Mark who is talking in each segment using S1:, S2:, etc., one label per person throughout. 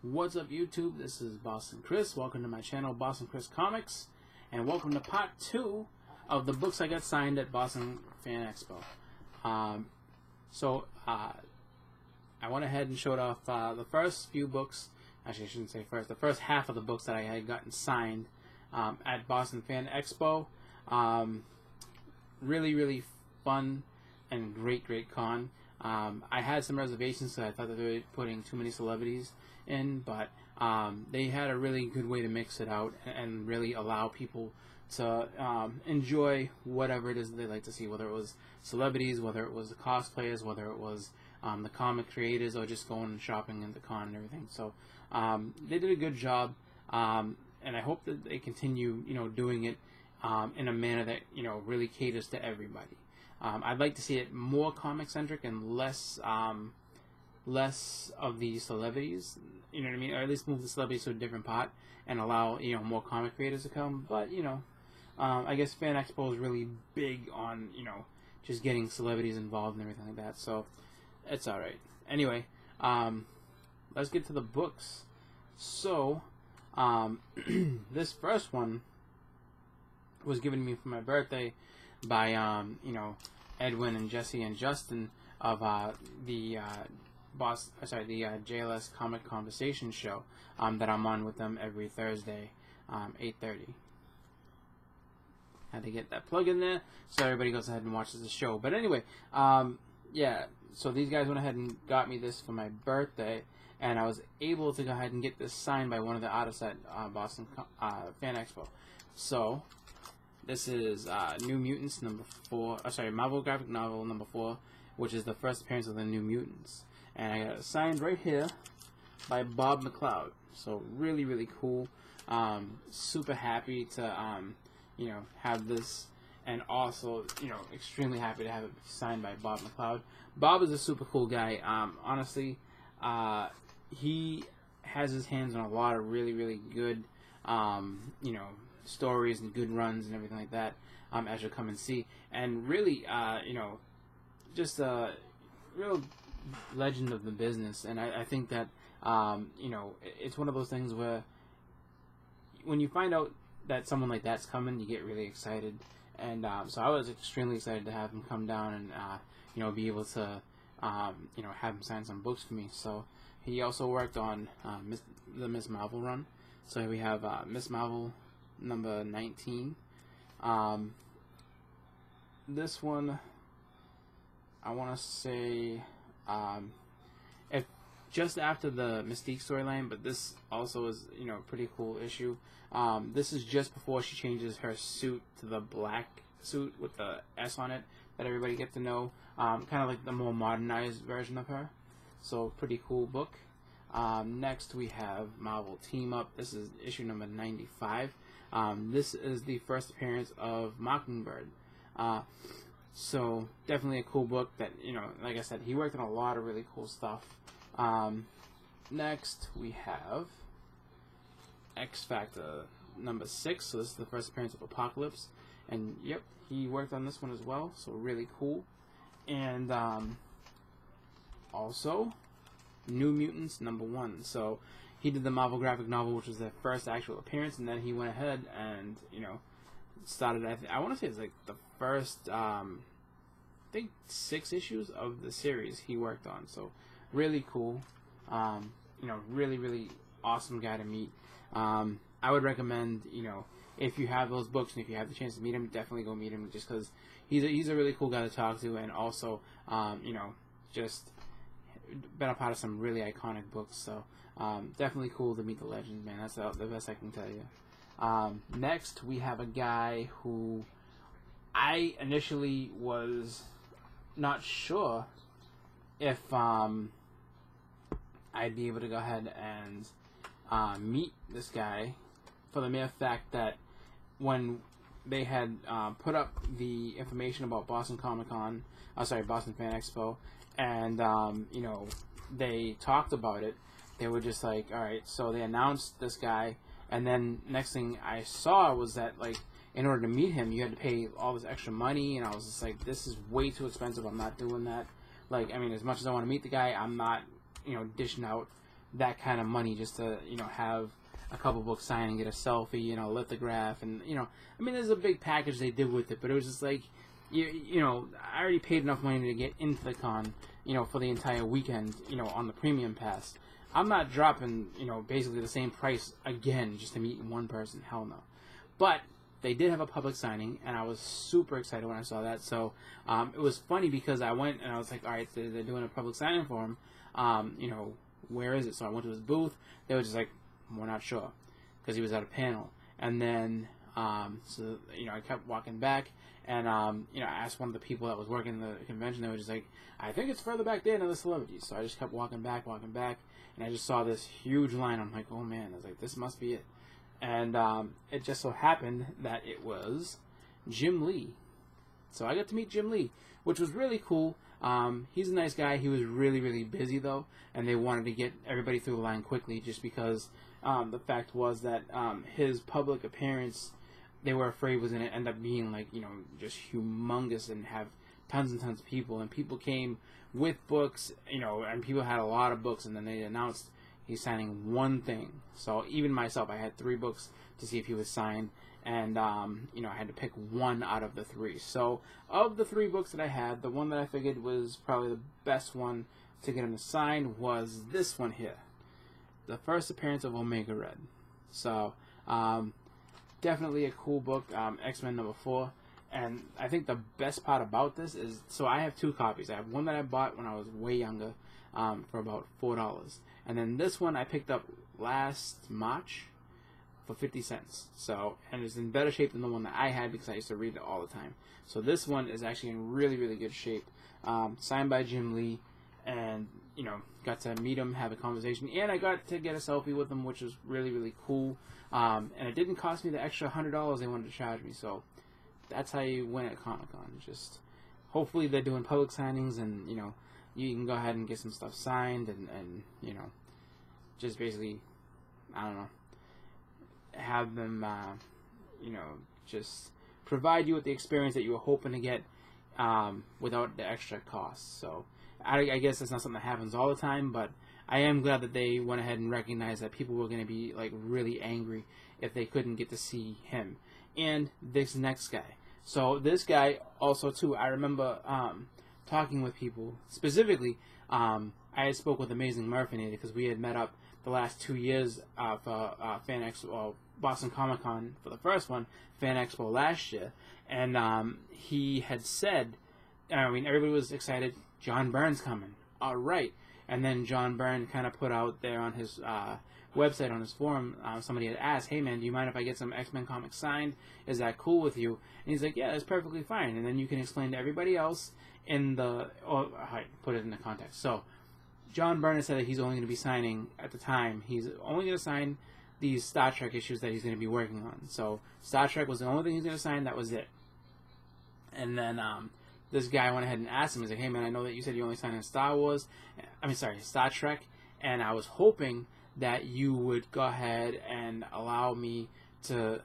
S1: What's up, YouTube? This is Boston Chris. Welcome to my channel, Boston Chris Comics, and welcome to part 2 of the books I got signed at Boston Fan Expo. I went ahead and showed off the first few books. Actually, I shouldn't say first. The first half of the books that I had gotten signed at Boston Fan Expo. Really fun and great con. I had some reservations because I thought that they were putting too many celebrities in, but they had a really good way to mix it out and really allow people to enjoy whatever it is that they like to see, whether it was celebrities, whether it was the cosplayers, whether it was the comic creators, or just going and shopping at the con and everything. So they did a good job, and I hope that they continue, doing it in a manner that really caters to everybody. I'd like to see it more comic centric and less of the celebrities, you know what I mean, or at least move the celebrities to a different pot and allow more comic creators to come. But I guess Fan Expo is really big on just getting celebrities involved and everything like that, so it's all right. Anyway, let's get to the books. So this first one was given to me for my birthday by Edwin and Jesse and Justin of the JLS Comic Conversation show that I'm on with them every Thursday, 8:30. Had to get that plug in there so everybody goes ahead and watches the show. But anyway, yeah, so these guys went ahead and got me this for my birthday, and I was able to go ahead and get this signed by one of the artists at Boston Fan Expo. So this is New Mutants number 4. Marvel graphic novel number 4, which is the first appearance of the New Mutants, and I got it signed right here by Bob McLeod. So really cool. Super happy to have this, and also extremely happy to have it signed by Bob McLeod. Bob is a super cool guy. Honestly, he has his hands on a lot of really good stories and good runs and everything like that, as you'll come and see. And really, just a real legend of the business. And I think that, it's one of those things where when you find out that someone like that's coming, you get really excited. And so I was extremely excited to have him come down and, be able to, have him sign some books for me. So he also worked on the Miss Marvel run. So we have Miss Marvel number 19. This one, I want to say, if just after the Mystique storyline, but this also is a pretty cool issue. This is just before she changes her suit to the black suit with the S on it that everybody gets to know, kind of like the more modernized version of her. So pretty cool book. Next we have Marvel Team Up. This is issue number 95. This is the first appearance of Mockingbird. So definitely a cool book that, like I said, he worked on a lot of really cool stuff. Next we have X Factor number 6. So this is the first appearance of Apocalypse. And yep, he worked on this one as well. So really cool. And also New Mutants number 1. So he did the Marvel graphic novel, which was their first actual appearance, and then he went ahead and started. I want to say it's like the first, I think 6 issues of the series he worked on. So really cool. Really awesome guy to meet. I would recommend, if you have those books and if you have the chance to meet him, definitely go meet him, just because he's a really cool guy to talk to, and also just been a part of some really iconic books. So definitely cool to meet the legend, man. That's the best I can tell you. Next we have a guy who I initially was not sure if I'd be able to go ahead and meet this guy, for the mere fact that when they had put up the information about Boston Fan Expo, and they talked about it, they were just like, all right, so they announced this guy, and then next thing I saw was that, like, in order to meet him, you had to pay all this extra money, and I was just like, this is way too expensive. I'm not doing that. Like, I mean, as much as I want to meet the guy, I'm not, dishing out that kind of money just to, you know, have a couple books signed and get a selfie, you know, lithograph, and, you know, I mean, there's a big package they did with it, but it was just like, you know, I already paid enough money to get into the con, you know, for the entire weekend, you know, on the premium pass. I'm not dropping, you know, basically the same price again just to meet one person. Hell no. But they did have a public signing, and I was super excited when I saw that. So it was funny because I went and I was like, all right, they're doing a public signing for him. You know, where is it? So I went to his booth. They were just like, we're not sure, because he was at a panel. And then, so, you know, I kept walking back, and, you know, I asked one of the people that was working the convention. They were just like, I think it's further back there than the celebrities. So I just kept walking back, and I just saw this huge line. I'm like, oh man, I was like, this must be it. And it just so happened that it was Jim Lee. So I got to meet Jim Lee, which was really cool. He's a nice guy. He was really, really busy, though, and they wanted to get everybody through the line quickly just because the fact was that his public appearance, they were afraid was going to end up being, like, you know, just humongous and have tons and tons of people. And people came with books, you know, and people had a lot of books, and then they announced he's signing one thing. So even myself, I had 3 books to see if he was signed, and you know, I had to pick one out of the 3. So of the 3 books that I had, the one that I figured was probably the best one to get him to sign was this one here, the first appearance of Omega Red. So definitely a cool book, X-Men #4. And I think the best part about this is, so I have 2 copies. I have one that I bought when I was way younger for about $4. And then this one I picked up last March for 50 cents. So, and it's in better shape than the one that I had because I used to read it all the time. So this one is actually in really, really good shape. Signed by Jim Lee, and, you know, got to meet him, have a conversation, and I got to get a selfie with him, which was really, really cool. And it didn't cost me the extra $100 they wanted to charge me. So that's how you win at Comic-Con. Just hopefully they're doing public signings, and, you know, you can go ahead and get some stuff signed, and you know, just basically, I don't know, have them, you know, just provide you with the experience that you were hoping to get without the extra costs. So I guess that's not something that happens all the time, but I am glad that they went ahead and recognized that people were going to be, like, really angry if they couldn't get to see him and this next guy. So this guy also, too, I remember talking with people. Specifically, I had spoke with Amazing Murphy because we had met up the last 2 years for Fan Expo, Boston Comic Con for the first one, Fan Expo last year, and he had said, I mean, everybody was excited, John Byrne's coming, all right. And then John Byrne kind of put out there on his website, on his forum, somebody had asked, hey man, do you mind if I get some X-Men comics signed? Is that cool with you? And he's like, yeah, that's perfectly fine. And then you can explain to everybody else in the, put it in the context. So John Byrne said that he's only going to be signing, at the time, he's only going to sign these Star Trek issues that he's going to be working on. So Star Trek was the only thing he's going to sign, that was it. And then this guy went ahead and asked him, he's like, hey man, I know that you said you only signed in Star Trek, and I was hoping that you would go ahead and allow me to,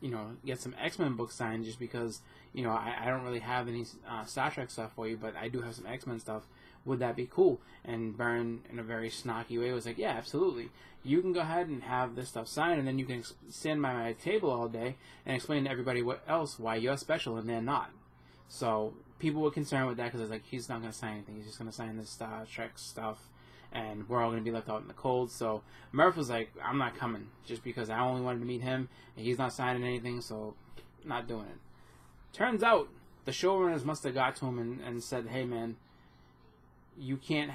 S1: you know, get some X-Men books signed, just because, you know, I don't really have any Star Trek stuff for you, but I do have some X-Men stuff. Would that be cool? And Byrne, in a very snarky way, was like, yeah, absolutely. You can go ahead and have this stuff signed, and then you can stand by my table all day and explain to everybody why you're special and they're not. So people were concerned with that because it's like, he's not going to sign anything. He's just going to sign this Star Trek stuff, and we're all going to be left out in the cold. So Murph was like, I'm not coming, just because I only wanted to meet him, and he's not signing anything, so not doing it. Turns out the showrunners must have got to him and said, hey man, you can't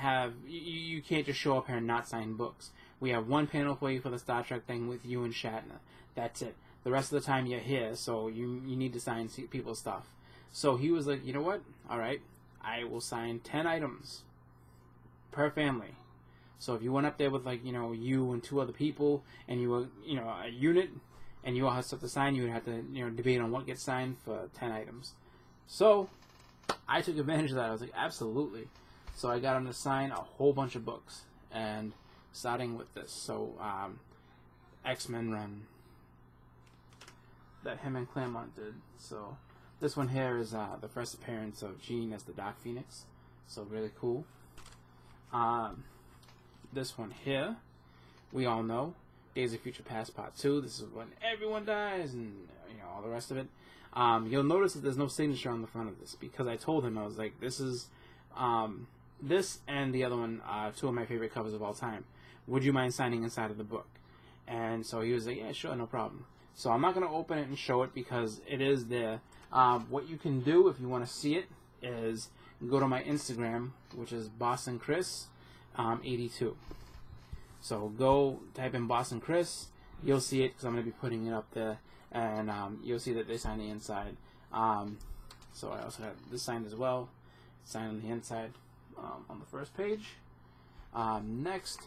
S1: just show up here and not sign books. We have one panel for you for the Star Trek thing with you and Shatner. That's it. The rest of the time you're here, so you need to sign people's stuff. So he was like, you know what? All right, I will sign 10 items per family. So if you went up there with, like, you know, you and 2 other people, and you were, you know, a unit, and you all had stuff to sign, you would have to, you know, debate on what gets signed for 10 items. So I took advantage of that. I was like, absolutely. So I got him to sign a whole bunch of books, and starting with this. So X-Men run that him and Claremont did. So this one here is the first appearance of Jean as the Dark Phoenix. So really cool. this one here, we all know, Days of Future Past Part 2. This is when everyone dies and, you know, all the rest of it. You'll notice that there's no signature on the front of this because I told him, I was like, this is, this and the other one, two of my favorite covers of all time. Would you mind signing inside of the book? And so he was like, yeah, sure, no problem. So I'm not going to open it and show it because it is there. What you can do if you want to see it is go to my Instagram, which is Boston Chris 82. So go type in Boston Chris. You'll see it because I'm going to be putting it up there. And you'll see that they sign the inside. So I also have this signed as well. Signed on the inside on the first page. Next,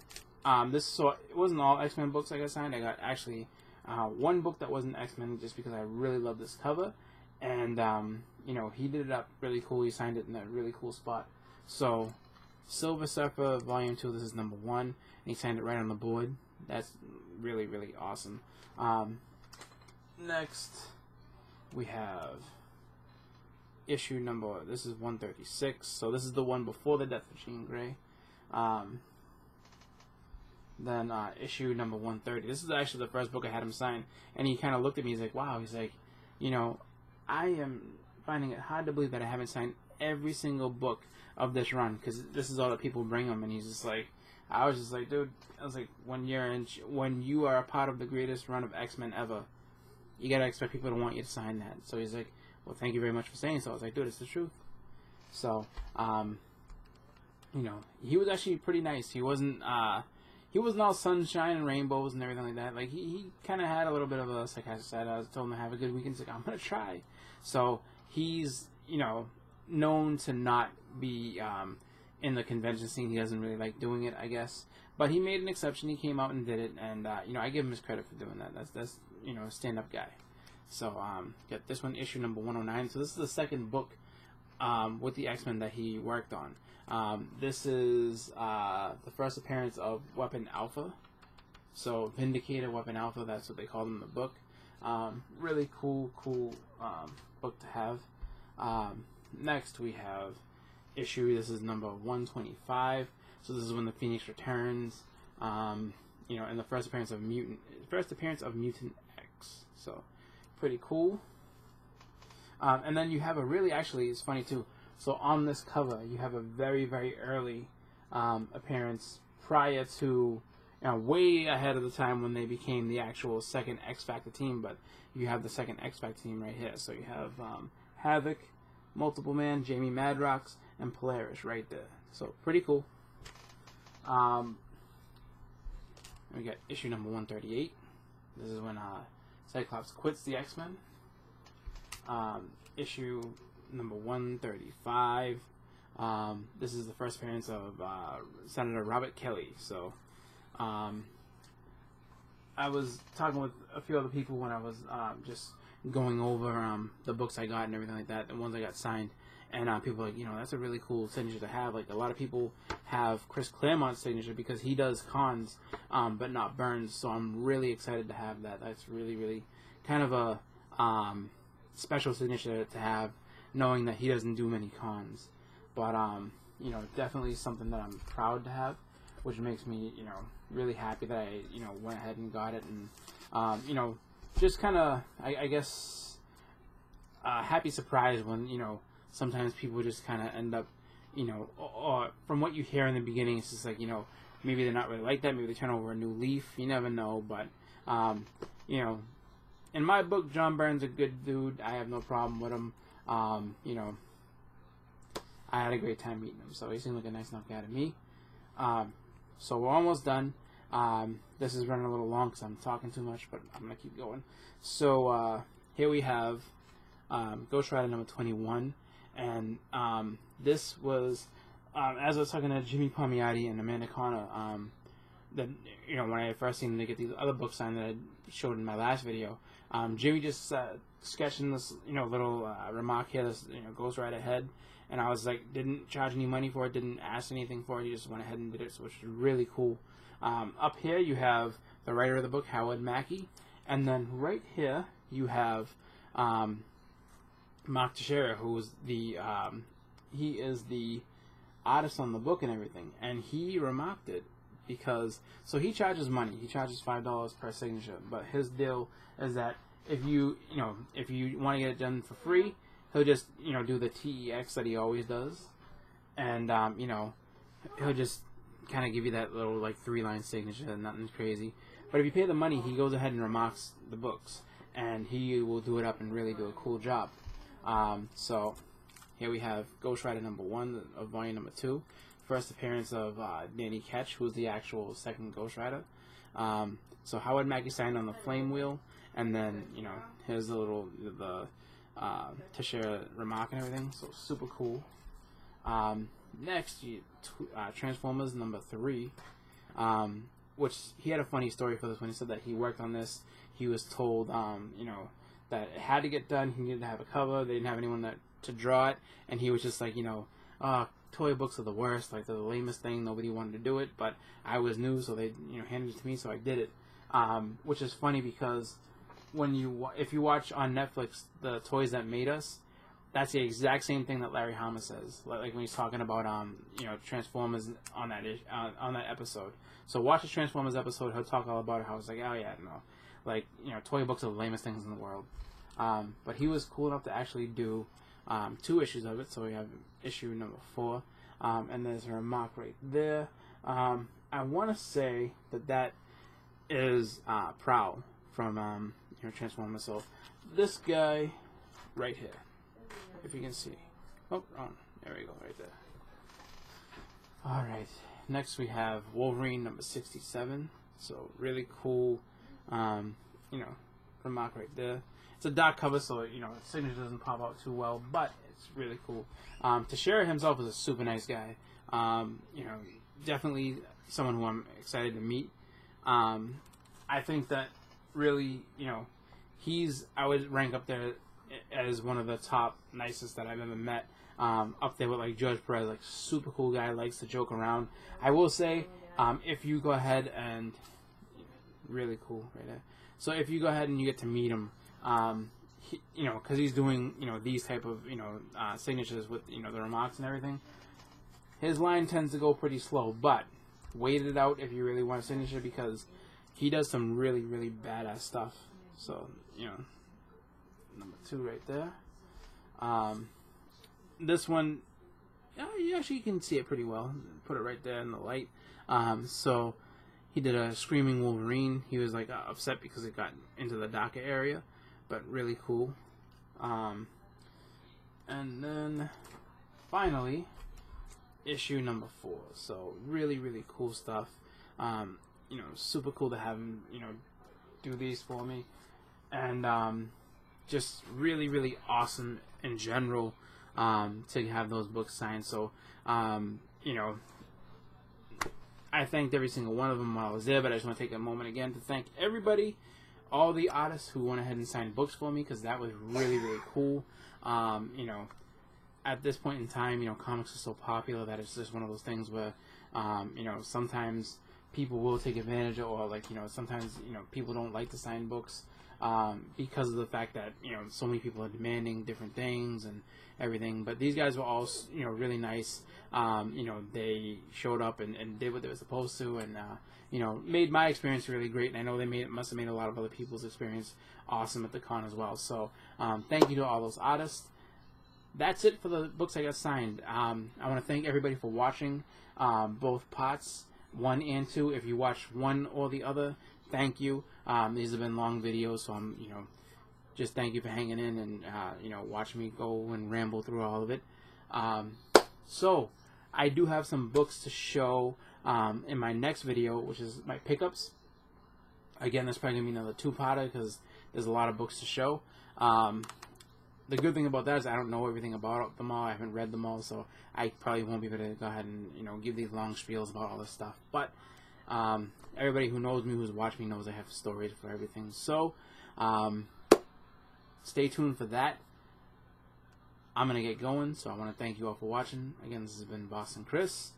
S1: so it wasn't all X-Men books I got signed. I got actually one book that wasn't X-Men just because I really love this cover. And, you know, he did it up really cool. He signed it in a really cool spot. So, Silver Surfer Volume 2, this is number 1. And he signed it right on the board. That's really, really awesome. Next, we have issue number, this is 136. So this is the one before the death of Jean Grey. Then issue number 130. This is actually the first book I had him sign. And he kind of looked at me, he's like, wow. He's like, you know, I am finding it hard to believe that I haven't signed every single book of this run. Because this is all that people bring him. And he's just like, I was just like, dude, I was like, when you are a part of the greatest run of X-Men ever, you gotta expect people to want you to sign that. So he's like, well, thank you very much for saying so. I was like, dude, it's the truth. So, you know, he was actually pretty nice. He wasn't all sunshine and rainbows and everything like that. Like, he kind of had a little bit of a sarcastic side. I told him to have a good weekend. He's like, I'm gonna try. So he's, you know, known to not be in the convention scene. He doesn't really like doing it, I guess. But he made an exception. He came out and did it, and you know, I give him his credit for doing that. That's you know, a stand-up guy. So got this one, issue number 109. So this is the second book with the X-Men that he worked on. This is the first appearance of Weapon Alpha. So Vindicator, Weapon Alpha, that's what they call them in the book. Really cool book to have. Next we have issue, this is number 125. So this is when the Phoenix returns. You know, and the first appearance of Mutant X. So pretty cool. And then you have a really, actually, it's funny too. So on this cover, you have a very, very early appearance prior to, you know, way ahead of the time when they became the actual second X Factor team. But you have the second X Factor team right here. So you have Havoc, Multiple Man, Jamie Madrox, and Polaris right there. So pretty cool. We got issue number 138. This is when Cyclops quits the X-Men. Issue number 135. This is the first appearance of Senator Robert Kelly. So, I was talking with a few other people when I was just going over the books I got and everything like that, the ones I got signed. And people were like, you know, that's a really cool signature to have. Like, a lot of people have Chris Claremont's signature because he does cons, but not Burns. So I'm really excited to have that. That's really, really kind of a special signature to have, knowing that he doesn't do many cons. But, you know, definitely something that I'm proud to have, which makes me, you know, really happy that I, you know, went ahead and got it. And, you know, just kind of, I guess, happy surprise when, you know, sometimes people just kind of end up, you know, or from what you hear in the beginning, it's just like, you know, maybe they're not really like that. Maybe they turn over a new leaf. You never know. But, you know, in my book, John Byrne's a good dude. I have no problem with him. You know, I had a great time meeting him. So he seemed like a nice enough guy to me. So we're almost done. This is running a little long because I'm talking too much, but I'm going to keep going. So here we have Ghost Rider number 21. And this was, as I was talking to Jimmy Palmiotti and Amanda Connor, that, you know, when I first seen them to get these other books signed that I showed in my last video, Jimmy just sketching this, you know, little remark here, this, you know, Ghost Rider head, and I was like, didn't charge any money for it, didn't ask anything for it, he just went ahead and did it, so which is really cool. Up here you have the writer of the book, Howard Mackey, and then right here you have Mark Teixeira, who's the he is the artist on the book and everything, and he remarked it because so he charges money. He charges $5 per signature, but his deal is that if you want to get it done for free, he'll just do the TEX that he always does, and he'll just kind of give you that little like 3-line signature, nothing crazy. But if you pay the money, he goes ahead and remarks the books, and he will do it up and really do a cool job. So here we have Ghost Rider #1 of volume #2, first appearance of Danny Ketch, who's the actual second Ghost Rider. So Howard Mackie signed on the Flame Wheel, and then here's the Teixeira remark and everything. So super cool. Next, Transformers #3, which he had a funny story for this when he said that he worked on this. He was told, that it had to get done. He needed to have a cover. They didn't have anyone to draw it, and he was just like, toy books are the worst. Like they're the lamest thing. Nobody wanted to do it, but I was new, so they handed it to me, so I did it. Which is funny because if you watch on Netflix the Toys That Made Us, that's the exact same thing that Larry Hama says, like when he's talking about Transformers on that episode. So watch the Transformers episode. He'll talk all about it. How it's like, oh yeah, no, like toy books are the lamest things in the world. But he was cool enough to actually do 2 issues of it. So we have issue #4, and there's a remark right there. I want to say that is Prowl from Transformers. So this guy right here, if you can see. Oh, there we go, right there. All right. Next we have Wolverine #67. So really cool, remark right there. It's a dark cover, so the signature doesn't pop out too well, but it's really cool. Teixeira himself is a super nice guy. Definitely someone who I'm excited to meet. I think that really, I would rank up there as one of the top nicest that I've ever met. Up there with like George Perez, like super cool guy, likes to joke around. I will say, if you go ahead and really cool right there. So if you go ahead and you get to meet him, because he's doing these type of signatures with the remarks and everything. His line tends to go pretty slow, but wait it out if you really want a signature because he does some really really badass stuff. So #2 right there. This one, you actually can see it pretty well. Put it right there in the light. So he did a Screaming Wolverine. He was like upset because it got into the darker area, but really cool. And then finally, issue #4. So really really cool stuff. Super cool to have him do these for me, and just really really awesome in general. To have those books signed. So, I thanked every single one of them while I was there, but I just want to take a moment again to thank everybody, all the artists who went ahead and signed books for me, because that was really, really cool. At this point in time, comics are so popular that it's just one of those things where, sometimes people will take advantage of, or sometimes, people don't like to sign books. Because of the fact that so many people are demanding different things and everything, but these guys were all really nice. They showed up and did what they were supposed to, and made my experience really great. And I know they must have made a lot of other people's experience awesome at the con as well. So thank you to all those artists. That's it for the books I got signed. I want to thank everybody for watching both parts 1 and 2. If you watched one or the other, thank you. These have been long videos, so I'm, just thank you for hanging in and, watching me go and ramble through all of it. So, I do have some books to show in my next video, which is my pickups. Again, that's probably going to be another 2-parter because there's a lot of books to show. The good thing about that is I don't know everything about them all. I haven't read them all, so I probably won't be able to go ahead and, give these long spiels about all this stuff. But everybody who knows me, who's watched me, knows I have stories for everything. So, stay tuned for that. I'm going to get going, so I want to thank you all for watching. Again, this has been Boston Chris.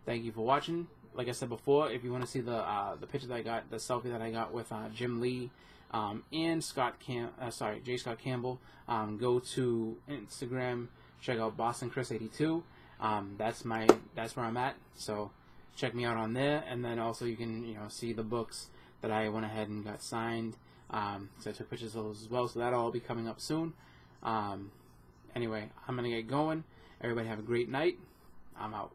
S1: Thank you for watching. Like I said before, if you want to see the picture that I got, the selfie that I got with Jim Lee and J. Scott Campbell, go to Instagram, check out Boston Chris 82. That's where I'm at. So check me out on there, and then also you can see the books that I went ahead and got signed. So I took pictures of those as well. So that'll all be coming up soon. Anyway, I'm gonna get going. Everybody have a great night. I'm out.